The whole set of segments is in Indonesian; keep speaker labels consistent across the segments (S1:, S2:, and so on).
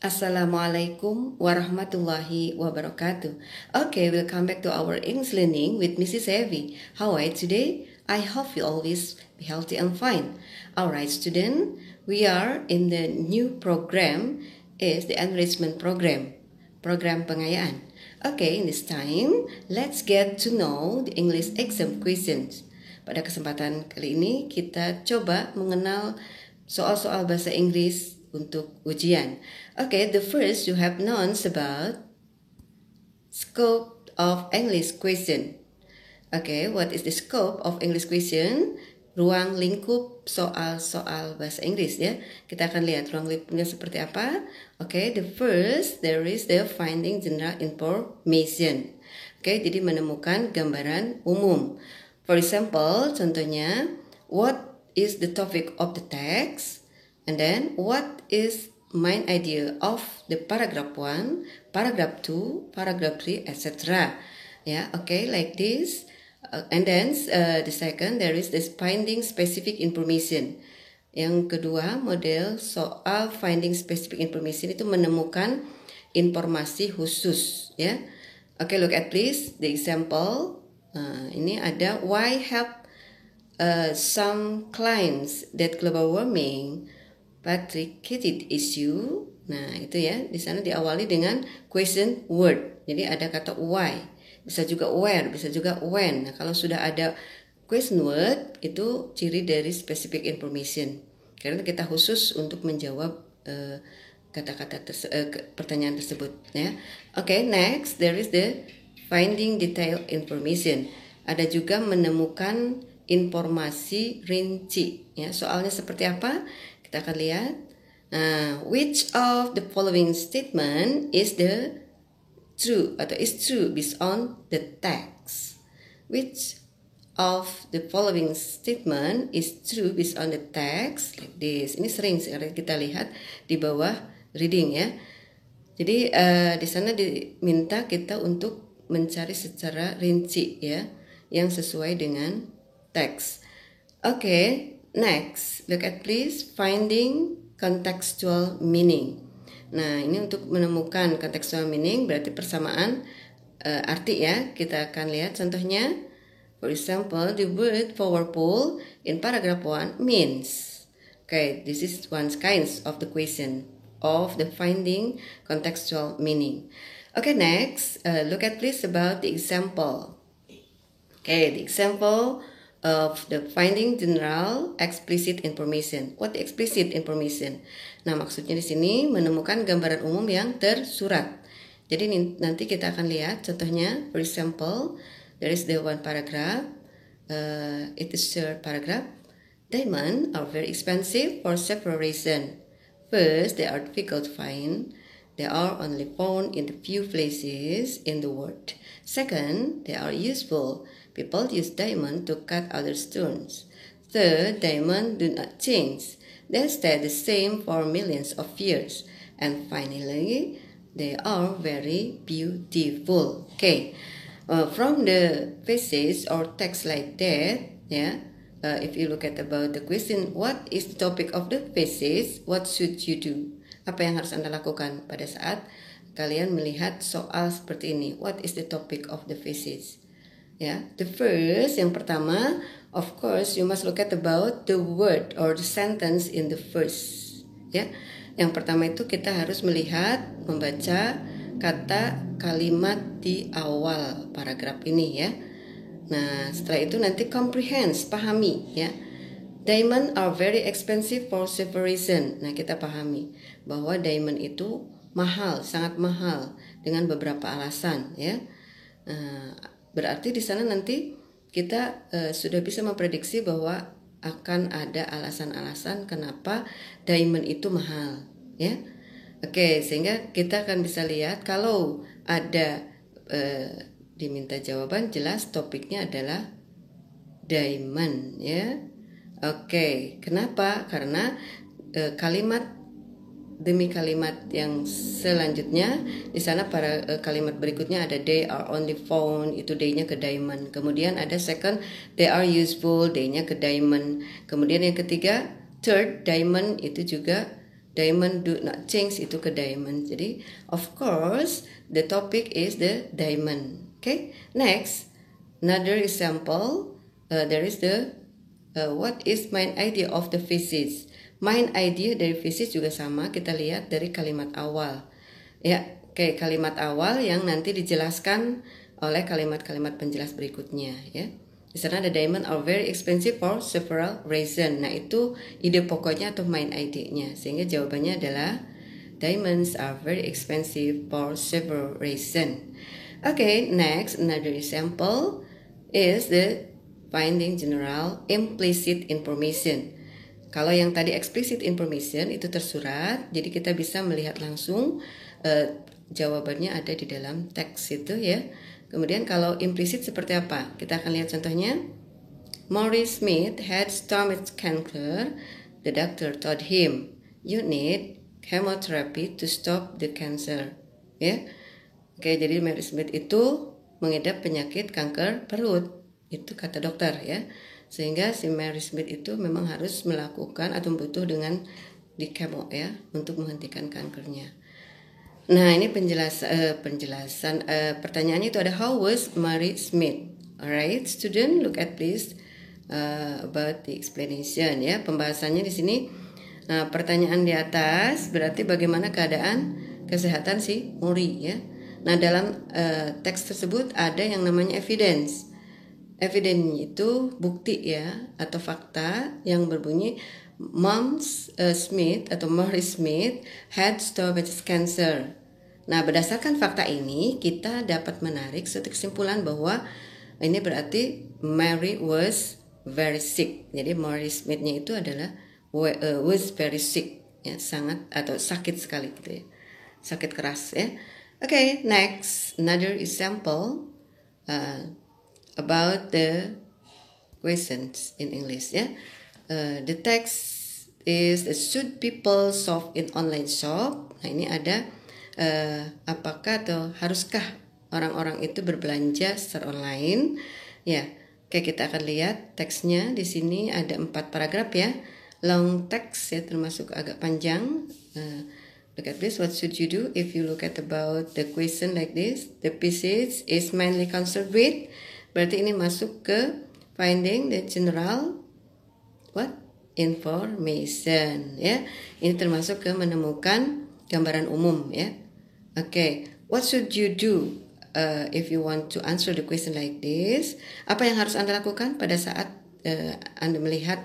S1: Assalamualaikum warahmatullahi wabarakatuh. Okay, welcome back to our English learning with Mrs. Evie. How are you today? I hope you always be healthy and fine. Alright, student, we are in the new program is the enrichment program pengayaan. Okay, in this time, let's get to know the English exam questions. Pada kesempatan kali ini kita coba mengenal soal-soal bahasa Inggris untuk ujian. Okay, the first you have known about scope of English question. Okay, what is the scope of English question? Ruang lingkup soal-soal bahasa Inggris ya. Kita akan lihat ruang lingkupnya seperti apa. Okay, the first there is the finding general information. Okay, jadi menemukan gambaran umum. For example, contohnya, what is the topic of the text? And then, what is main idea of the paragraph 1, paragraph 2, paragraph 3, etc. Yeah, okay, like this. And then, the second, there is this finding specific information. Yang kedua, model soal finding specific information itu menemukan informasi khusus. Ya, okay, look at please the example. Ini ada why have some clients that global warming patricated issue. Nah, itu ya, di sana diawali dengan question word. Jadi ada kata why, bisa juga where, bisa juga when. Nah, kalau sudah ada question word, itu ciri dari specific information. Karena kita khusus untuk menjawab pertanyaan tersebut. Ya, okay, next there is the finding detail information. Ada juga menemukan informasi rinci. Ya, soalnya seperti apa? Kita akan lihat. Which of the following statement is the true atau is true based on the text? Which of the following statement is true based on the text? Like this. Ini sering sekali kita lihat di bawah reading ya. Jadi di sana diminta kita untuk mencari secara rinci ya, yang sesuai dengan teks. Okay. Next, look at please finding contextual meaning. Nah, ini untuk menemukan contextual meaning berarti persamaan arti ya. Kita akan lihat contohnya. For example, the word powerful in paragraph 1 means. Okay, this is one kind of the question of the finding contextual meaning. Okay, next, look at please about the example. Okay, the example of the finding general explicit information. What explicit information? Nah, maksudnya di sini menemukan gambaran umum yang tersurat. Jadi nanti kita akan lihat contohnya. For example, there is the one paragraph. It is third paragraph. Diamonds are very expensive for several reasons. First, they are difficult to find. They are only found in the few places in the world. Second, they are useful. People use diamond to cut other stones. Third, diamonds do not change. They stay the same for millions of years. And finally, they are very beautiful. Okay, from the passage or text like that, yeah. If you look at about the question, what is the topic of the passage? What should you do? Apa yang harus Anda lakukan pada saat kalian melihat soal seperti ini? What is the topic of the passage? Ya, the first, yang pertama, of course, you must look at about the word or the sentence in the first. Ya, yang pertama itu kita harus melihat, membaca kata kalimat di awal paragraf ini ya. Nah, setelah itu nanti comprehend, pahami ya. Diamond are very expensive for several reasons. Nah, kita pahami bahwa diamond itu mahal, sangat mahal dengan beberapa alasan ya. Berarti di sana nanti kita sudah bisa memprediksi bahwa akan ada alasan-alasan kenapa diamond itu mahal, ya. Oke, sehingga kita akan bisa lihat kalau ada diminta jawaban, jelas topiknya adalah diamond, ya. Oke, kenapa? Karena kalimat demi kalimat yang selanjutnya di sana para kalimat berikutnya ada they are only found, itu they-nya ke diamond. Kemudian ada second, they are useful, they-nya ke diamond. Kemudian yang ketiga, third, diamond itu juga diamond do not change itu ke diamond. Jadi of course the topic is the diamond. Okay, next another example, there is the what is main idea of the physics. Main idea dari physics juga sama, kita lihat dari kalimat awal. Ya, kayak kalimat awal yang nanti dijelaskan oleh kalimat-kalimat penjelas berikutnya ya. Di sana the diamond are very expensive for several reasons. Nah, itu ide pokoknya atau main idenya. Sehingga jawabannya adalah diamonds are very expensive for several reasons. Okay, next another example is the finding general implicit information. Kalau yang tadi explicit information itu tersurat, jadi kita bisa melihat langsung jawabannya ada di dalam teks itu ya. Kemudian kalau implicit seperti apa? Kita akan lihat contohnya. Maurice Smith had stomach cancer. The doctor told him, you need chemotherapy to stop the cancer. Ya. Oke, jadi Maurice Smith itu mengidap penyakit kanker perut. Itu kata dokter ya. Sehingga si Maurice Smith itu memang harus melakukan atau butuh dengan di kemo ya untuk menghentikan kankernya. Nah, ini penjelasan pertanyaannya itu ada how was Mary Smith. Alright, student, look at please about the explanation ya. Pembahasannya di sini. Nah, pertanyaan di atas berarti bagaimana keadaan kesehatan si Mori ya. Nah, dalam teks tersebut ada yang namanya evidence. Evidence itu bukti ya atau fakta yang berbunyi Smith atau Maurice Smith had stomach cancer. Nah, berdasarkan fakta ini kita dapat menarik suatu kesimpulan bahwa ini berarti Mary was very sick. Jadi Maurice Smith-nya itu adalah was very sick ya, sangat atau sakit sekali gitu ya. Sakit keras ya. Okay, next another example about the questions in English ya. The text is should people shop in online shop. Nah, ini ada apakah atau haruskah orang-orang itu berbelanja secara online? Ya, oke, kita akan lihat teksnya di sini ada 4 paragraf ya. Long text ya, termasuk agak panjang. Look at this. What should you do if you look at about the question like this? The passage is mainly concerned with. Berarti ini masuk ke finding the general what? Information ya. Ini termasuk ke menemukan gambaran umum ya. Okay, what should you do if you want to answer the question like this? Apa yang harus Anda lakukan pada saat Anda melihat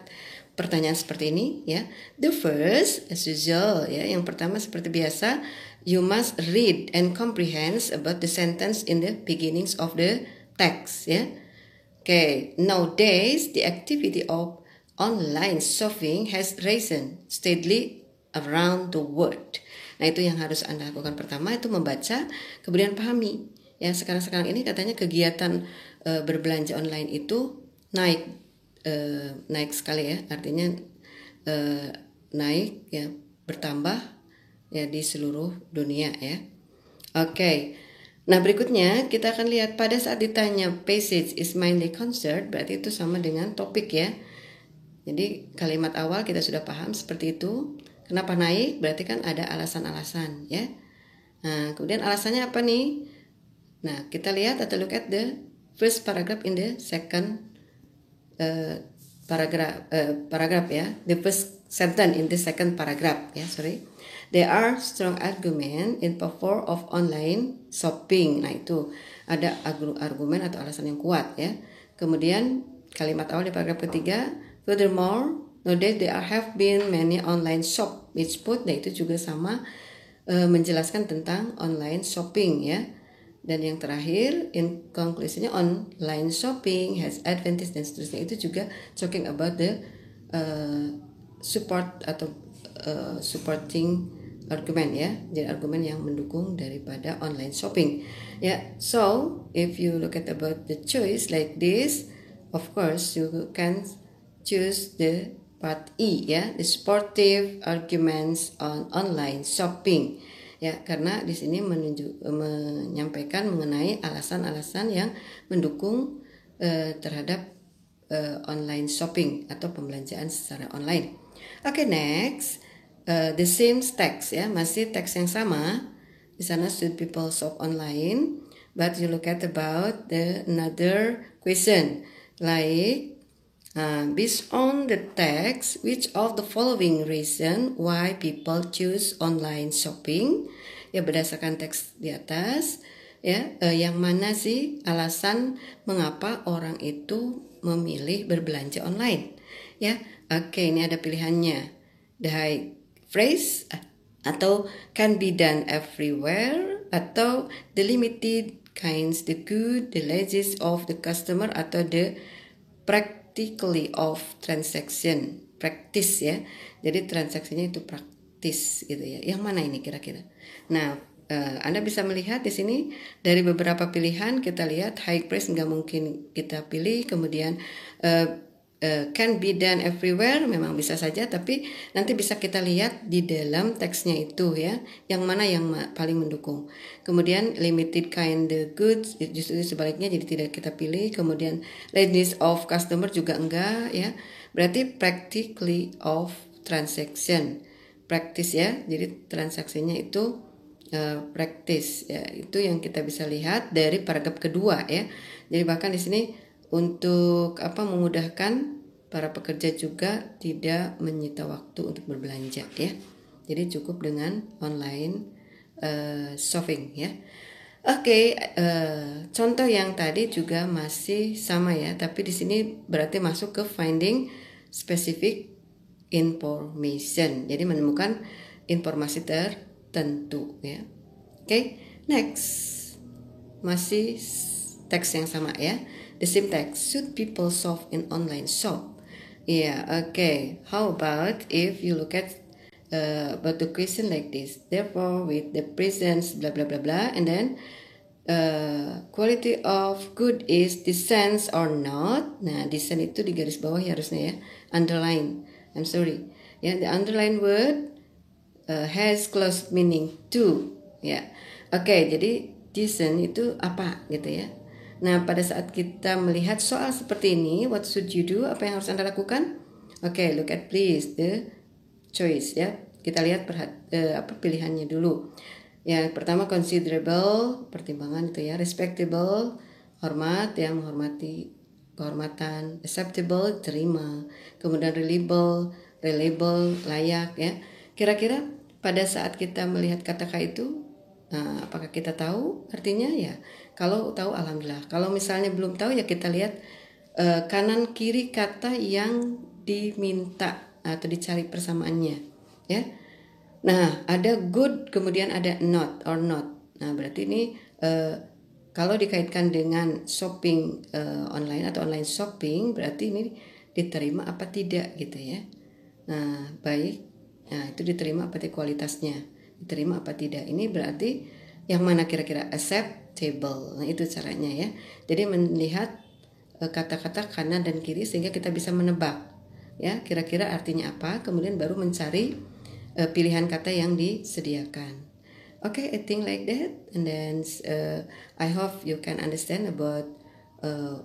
S1: pertanyaan seperti ini ya? The first, as usual ya, yang pertama seperti biasa, you must read and comprehend about the sentence in the beginnings of the text ya. Okay, nowadays the activity of online shopping has risen steadily around the world. Nah, itu yang harus Anda lakukan pertama, itu membaca, kemudian pahami. Ya, sekarang ini katanya kegiatan berbelanja online itu naik sekali ya, artinya naik ya, bertambah ya di seluruh dunia ya. Oke. Nah, berikutnya kita akan lihat pada saat ditanya passage is mainly concerned, berarti itu sama dengan topik ya. Jadi kalimat awal kita sudah paham seperti itu. Kenapa naik? Berarti kan ada alasan-alasan ya. Nah, kemudian alasannya apa nih? Nah, kita lihat atau look at the first paragraph in the second paragraph ya. The first sentence in the second paragraph ya, sorry. There are strong argument in favor of online shopping. Nah, itu ada argumen atau alasan yang kuat ya. Kemudian kalimat awal di paragraf ketiga, furthermore, nowadays there have been many online shop which put, nah itu juga sama menjelaskan tentang online shopping ya. Dan yang terakhir, in conclusionnya online shopping has advantage dan seterusnya, itu juga talking about the support atau supporting argument ya. Jadi argumen yang mendukung daripada online shopping ya. So if you look at about the choice like this, of course you can choose the part E ya, the supportive arguments on online shopping ya, karena di sini menyampaikan mengenai alasan-alasan yang mendukung terhadap online shopping atau pembelanjaan secara online. Okay, next the same text ya, masih teks yang sama. Di sana should people shop online, but you look at about the another question like based on the text, which of the following reason why people choose online shopping? Ya berdasarkan teks di atas ya, yang mana sih alasan mengapa orang itu memilih berbelanja online? Ya, oke, ini ada pilihannya. The high phrase atau can be done everywhere, atau the limited kinds, the good, the laziest of the customer, atau the practically of transaction, practice ya. Jadi transaksinya itu praktis gitu ya. Yang mana ini kira-kira? Nah, Anda bisa melihat di sini dari beberapa pilihan kita lihat high price nggak mungkin kita pilih, kemudian can be done everywhere memang bisa saja, tapi nanti bisa kita lihat di dalam teksnya itu ya, yang mana yang paling mendukung. Kemudian limited kind the goods justru sebaliknya, jadi tidak kita pilih. Kemudian laziness of customer juga enggak ya, berarti practically of transaction, practice ya, jadi transaksinya itu practice ya, itu yang kita bisa lihat dari paragraf kedua ya. Jadi bahkan di sini untuk memudahkan para pekerja juga tidak menyita waktu untuk berbelanja ya. Jadi cukup dengan online shopping ya. Oke, contoh yang tadi juga masih sama ya, tapi di sini berarti masuk ke finding specific information. Jadi menemukan informasi tertentu ya. Oke, next. Masih teks yang sama ya. The same text, should people shop in online shop? Yeah, okay. How about if you look at about the question like this? Therefore, with the presence blah blah blah blah, and then quality of good is decent or not. Nah, decent itu di garis bawah ya harusnya ya, underline. I'm sorry. Ya, the underline word has close meaning to. Ya, okay. Jadi decent itu apa gitu ya? Nah, pada saat kita melihat soal seperti ini, what should you do? Apa yang harus Anda lakukan? Oke, look at please the choice ya. Kita lihat pilihannya dulu. Yang pertama considerable, pertimbangan itu ya, respectable, hormat ya, menghormati, kehormatan, acceptable, terima, kemudian reliable, layak ya. Kira-kira pada saat kita melihat kata-kata itu, apakah kita tahu artinya ya? Kalau tahu alhamdulillah. Kalau misalnya belum tahu ya kita lihat kanan kiri kata yang diminta atau dicari persamaannya ya. Nah, ada good kemudian ada not or not. Nah, berarti ini kalau dikaitkan dengan shopping online atau online shopping, berarti ini diterima apa tidak gitu ya. Nah, baik. Nah, itu diterima apa tidak, kualitasnya diterima apa tidak. Ini berarti yang mana kira-kira acceptable. Nah, itu caranya ya. Jadi melihat kata-kata kanan dan kiri sehingga kita bisa menebak ya kira-kira artinya apa, kemudian baru mencari pilihan kata yang disediakan. Okay, I think like that, and then I hope you can understand about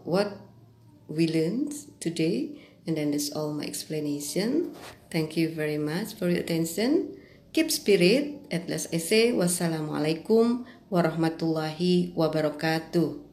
S1: what we learned today, and then that's all my explanation. Thank you very much for your attention. Keep spirit. At last I say wassalamualaikum warahmatullahi wabarakatuh.